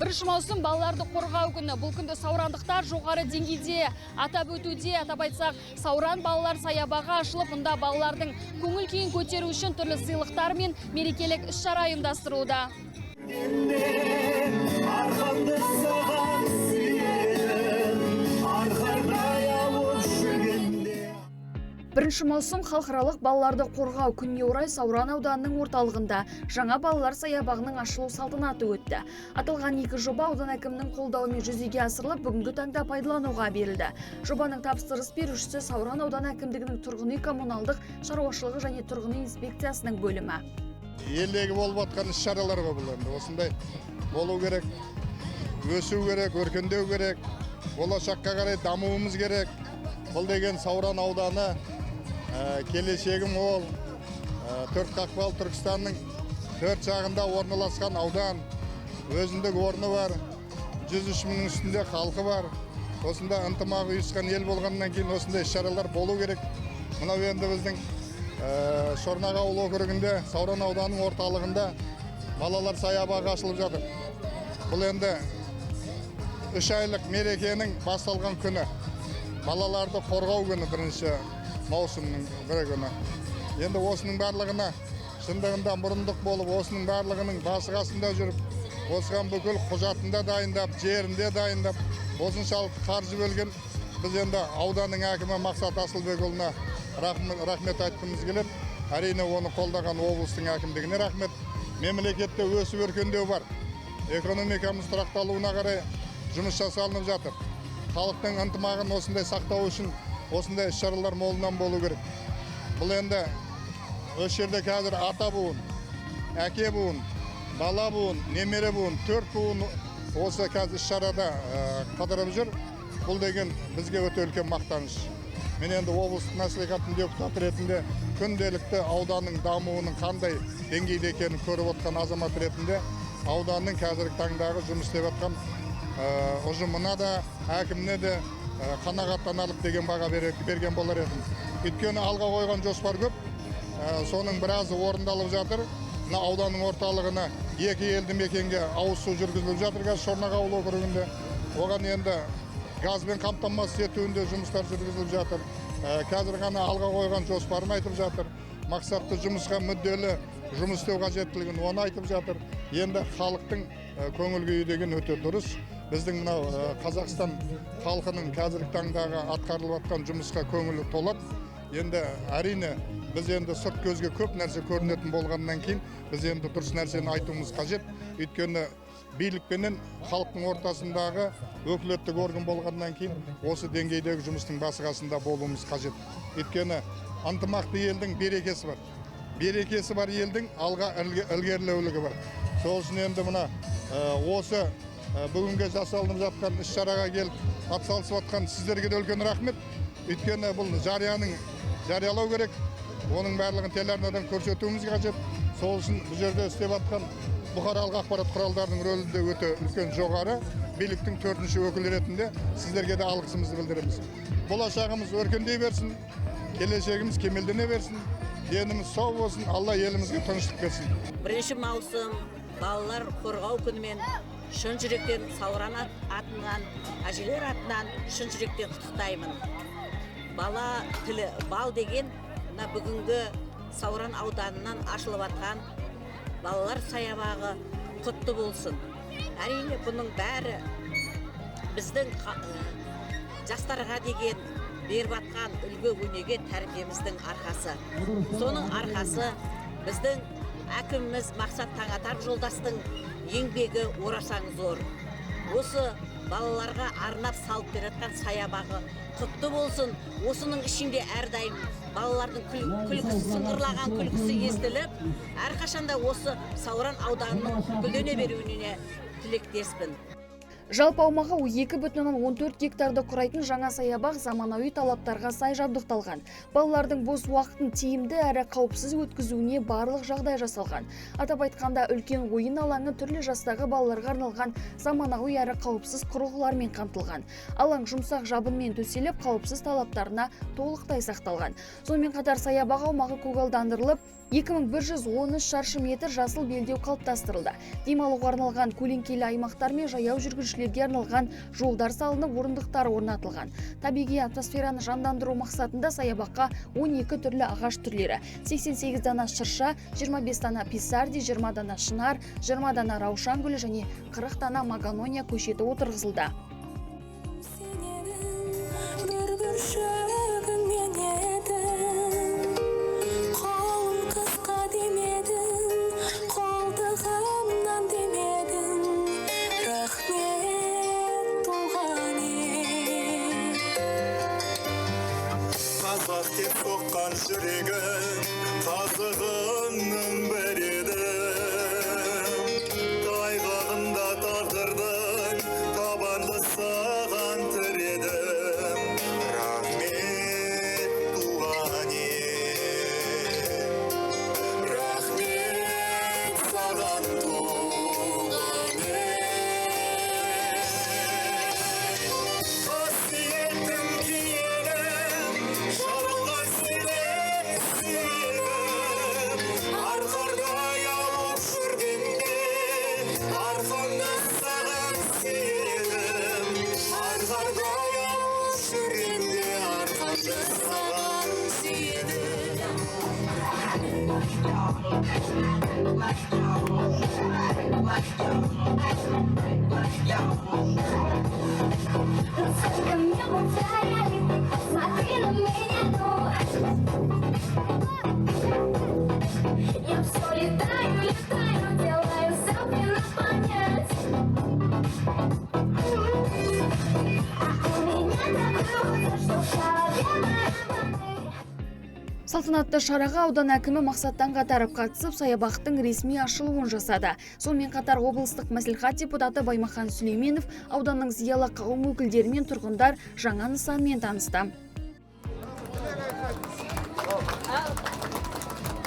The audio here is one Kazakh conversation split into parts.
1 маусым балаларды қорғау күні. Бұл күнді саурандықтар жоғары деңгейде атап өтуде. Атап айтсақ, Сауран балалар саябағы ашылып, мұнда балалардың көңіл күйін көтеру үшін түрлі сыйлықтар мен мерекелік іс-шара ұйымдастырылуда. 1 маусым халықаралық балаларды қорғау күніне орай Сауран ауданының орталығында жаңа балалар саябағының ашылу салтанаты өтті. Аталған 2 жоба аудан әкімінің қолдауымен жүзеге асырылып, бүгінгі таңда пайдалануға берілді. Жобаның тапсырыс берушісі Сауран аудан әкімдігінің тұрғын үй коммуналдық шаруашылығы және тұрғын үй инспекциясының бөлімі. Елдегі болып жатқан іс-шараларға бұл осындай болу керек, өсу керек, өркендеу керек, болашаққа қарай дамуымыз керек. Бұл деген Сауран ауданы келешегі мол, төрт қақпал Түркістанның 4 жағында орналасқан аудан, өзіндік орны бар, 103 мыңның үстінде халқы бар. Осында ынтымағы үйіскен ел болғаннан кейін осындай іс-шаралар болу керек. Мынау енді біздің Шорнақ ауыл округінде Сауран ауданының орталығында балалар саябағы ашылып жатыр. Бұл енді 3 айлық мерекенің басталған күні. Балаларды қорғау күні 1 маусымның 1 күні. Енді осының барлығына шындығында мұрындық болып, осының барлығының басы қасында жүріп, осыған бүкіл құжатында дайындап, жерінде дайындап, осыншалықты қаржы бөлген біз енді ауданның әкімі Мақсат Асылбекұлына рахмет айтқымыз келеді. Әрине оны қолдаған облыстың әкімдігіне рахмет. Мемлекетте өсіп өркендеу бар. Экономикамыз тұрақталуына қарай жұмыс жасалынып жатыр. Халықтың ынтымағын осындай сақтау үшін осындай іс-шаралар молынан болу керек. Бұл енді осы жерде қазір ата буын, әке буын, бала буын, немере буын, 4 буын осы қазір іс-шарада қыдырып жүр. Бұл деген бізге өте үлкен мақтаныш. Мен енді облыстық мәслихаттың депутаты ретінде күнделікті ауданның дамуының қандай деңгейде екенін көріп отқан азамат ретінде ауданның қазіргі таңдағы жұмыс істеп жатқан ұжымына да, әкіміне де қанағаттанарлық деген баға берген болар едім. Өйткені алға қойған жоспар көп, соның біразы орындалып жатыр. Мына ауданның орталығына 2 елді мекенге ауыз су жүргізіліп жатыр қазір Шорнақ ауыл округінде. Оған енді газбен қамтамасыз етуінде жұмыстар жүргізіліп жатыр. Қазір ғана алға қойған жоспарын айтып жатыр. Мақсатты жұмысқа мүдделі жұмыс істеу қажеттілігін оны айтып жатыр. Енді халықтың көңіл күйі деген өте дұрыс. Біздің мынау Қазақстан халқының қазіргі таңдағы атқарылып жатқан жұмысқа көңілі толады. Енді әрине біз енді сырт көзге көп нәрсе көрінетін болғаннан кейін біз енді дұрыс нәрсені айтуымыз қажет. Өйткені билікпенен халықтың ортасындағы өкілеттік орган болғаннан кейін осы деңгейдегі жұмыстың басы қасында болуымыз қажет. Өйткені ынтымақты елдің берекесі бар. Берекесі бар елдің алға ілгерілеулігі бар. Сол үшін енді мына осы бүгінге жасалынып жатқан іс-шараға келіп атсалысып жатқан сіздерге де үлкен рахмет. Өйткені бұл жариялау керек. Оның барлығын телеарнадан көрсетуіміз қажет. Сол үшін бұл жерде істеп жатқан бұқаралық ақпарат құралдарының рөлі де өте үлкен жоғары. Биліктің 4-ші өкілі ретінде сіздерге де алғысымызды білдіреміз. Болашағымыз өркендей берсін, келешегіміз кемелдене берсін, деніміз сау болсын, Алла елімізге тыныштық берсін. 1 маусым балалар қорғау күнімен шын жүректен Сауран атынан, әжелер атынан шын жүректен құттықтаймын. Бала тілі, бал деген бүгінгі Сауран ауданынан ашылып жатқан балалар саябағы құтты болсын. Әрине бұның бәрі біздің жастарға деген беріп жатқан үлгі өнеге тәрбиеміздің арқасы. Соның арқасы біздің әкіміміз Мақсат Таңатаров жолдастың еңбегі орасан зор. Осы балаларға арнап салып беретін саябағы құтты болсын. Осының ішінде әрдайым балалардың күлкісі, сыңғырлаған күлкісі естіліп, әрқашанда осы Сауран ауданының гүлдене беруіне тілектеспін. Жалпы аумағы 2,14 гектарды құрайтын жаңа саябақ заманауи талаптарға сай жабдықталған. Балалардың бос уақытын тиімді әрі қауіпсіз өткізуіне барлық жағдай жасалған. Атап айтқанда үлкен ойын алаңы түрлі жастағы балаларға арналған заманауи әрі қауіпсіз құрылғылармен қамтылған. Алаң жұмсақ жабынмен төселіп, қауіпсіз талаптарына толықтай сақталған. Сонымен қатар саябақ аумағы көгалдандырылып, 2113 шаршы метр жасыл белдеу қалыптастырылды. Демалуға арналған көлеңкелі аймақтар мен жаяу жүргіншілерге арналған жолдар салынып, орындықтар орнатылған. Табиғи атмосфераны жандандыру мақсатында саябаққа 12 түрлі ағаш түрлері, 88 дана шырша, 25 дана писарди, 20 дана шынар, 20 дана раушан гүлі және 40 дана магония көшеті отырғызылды. Қазақ деп соққан жүрегім қазығыңның бір еді, тайғағында тағдырдың табанды саған тіредім. Рахмет туған ел, рахмет саған туған ел. Қасиеттің киелі шабылған сенен сүйегім, арқардай алып жүргенде арқамды саған сүйегім, арқардай алып жүргенде арқамды саған сүйегім. Сколько мне повторяли, смотри на меня, я все летаю, делаю забыла понять. А у меня так круто, что в голове барабаны. Салтанатты шараға аудан әкімі Мақсаттан Қатаров қатысып, саябақтың ресми ашылуын жасады. Сонымен қатар облыстық мәслихат депутаты Баймахан Сүлейменов ауданның зиялы қауым өкілдері мен тұрғындар жаңа нысанмен танысты.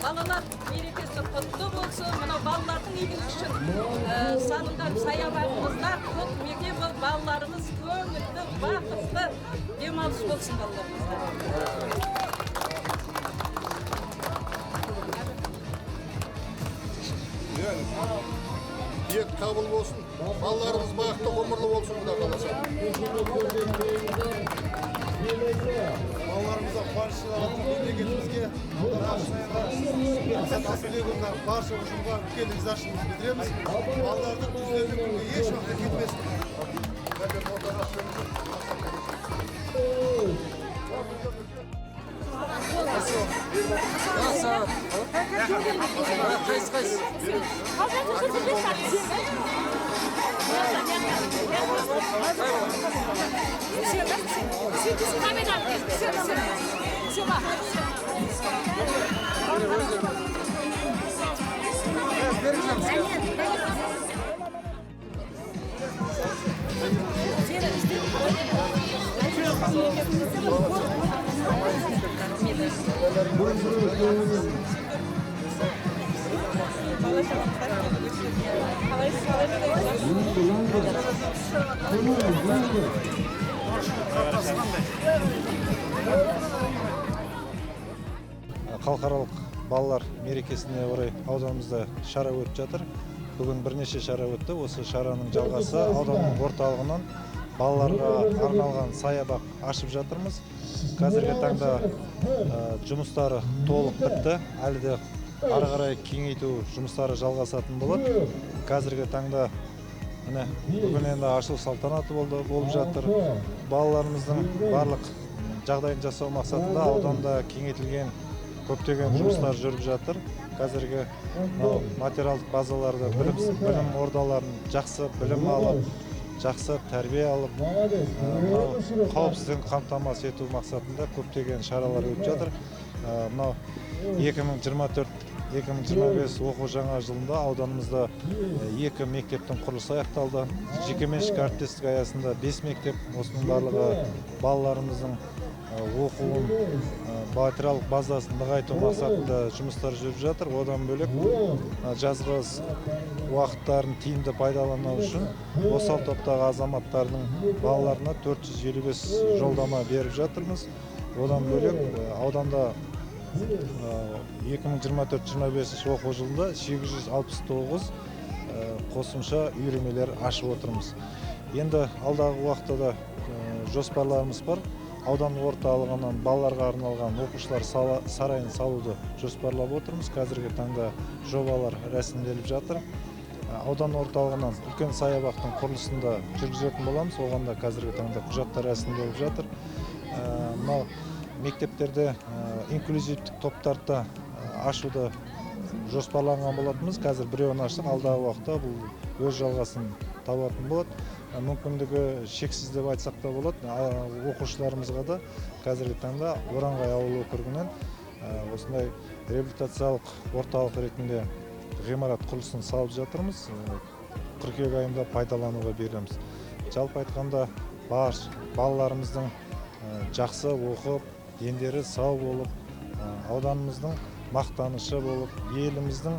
Балалар мерекесі құтты болсын. Мынау балалардың игілігі үшін салынған саябағымызда көптеген балаларымыз көңілді, бақытты демалыс болсын балаларымызда. Ниет қабыл болсын, балаларымыз бақытты ғұмырлы болсын, Құда қаласа. Балаларымызға қуаныш сыйлаған мемлекетімізге, Мақсат Сүлейменовқа, барша ұжымға үлкен ризашылығымызды білдіреміз. Балалардың өздерінің күнге еш уақытта кетпесін. Халықаралық балалар мерекесіне орай ауданымызда шара өтіп жатыр. Бүгін бірнеше шара өтті. Осы шараның жалғасы ауданның орталығынан балаларға арналған саябақ ашып жатырмыз. Қазіргі таңда жұмыстары толық бітті. Әлі де ары қарай кеңейту жұмыстары жалғасатын болады. Қазіргі таңда бүгін енді ашылу салтанаты болып жатыр. Балаларымыздың барлық жағдайын жасау мақсатында ауданда кеңейтілген көптеген жұмыстар жүріп жатыр. Қазіргі материалдық базаларда білім ордаларын жақсы білім алып, жақсы тәрбие алып, қауіпсіздігін қамтамасыз ету мақсатында көптеген шаралар өтіп жатыр. 2024-2025 оқу жаңа жылында ауданымызда 2 мектептің құрылысы аяқталды. Жекеменшік әріптестік аясында 5 мектеп, осының барлығы балаларымыздың оқуын, материалдық базасын нығайту мақсатында жұмыстар жүріп жатыр. Одан бөлек жазғы уақыттарын тиімді пайдалану үшін осал топтағы азаматтардың балаларына 455 жолдама беріп жатырмыз. Одан бөлек ауданда 2024-25 оқу жылында 869 қосымша үйірмелер ашып отырмыз. Енді алдағы уақытта да жоспарларымыз бар. Аудан орталығынан балаларға арналған оқушылар сарайын салуды жоспарлап отырмыз. Қазіргі таңда жобалар рәсімделіп жатыр. Аудан орталығынан үлкен саябақтың құрылысында жүргізетін боламыз. Оған да қазіргі таңда құжаттар рәсімделіп жатыр. Мынау мектептерде инклюзивтік топтарды ашуды жоспарланған болатынбыз. Қазір біреуін аштық, алдағы уақытта бұл өз жалғасын табатын болады. Мүмкіндігі шексіз деп айтсақ та болады. Оқушыларымызға да қазіргі таңда Оранғай ауыл округінен осындай реабилитациялық орталық ретінде ғимарат құрылысын салып жатырмыз. Қыркүйек айында пайдалануға береміз. Жалпы айтқанда балаларымыздың жақсы оқып, дендері сау болып, ауданымыздың мақтанышы болып, еліміздің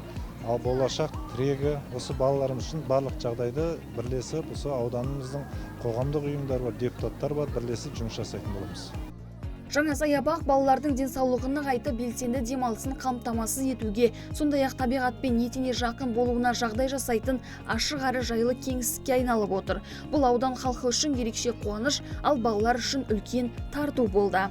ал болашақ тірегі осы балаларымыз үшін барлық жағдайды бірлесіп, осы ауданымыздың қоғамдық ұйымдар бар, депутаттар бар, бірлесіп жұмыс жасайтын боламыз. Жаңа саябақ балалардың денсаулығын нығайтып, белсенді демалысын қамтамасыз етуге, сондай-ақ табиғатпен етене жақын болуына жағдай жасайтын ашық әрі жайлы кеңістікке айналып отыр. Бұл аудан халқы үшін ерекше қуаныш, ал балалар үшін үлкен тарту болды.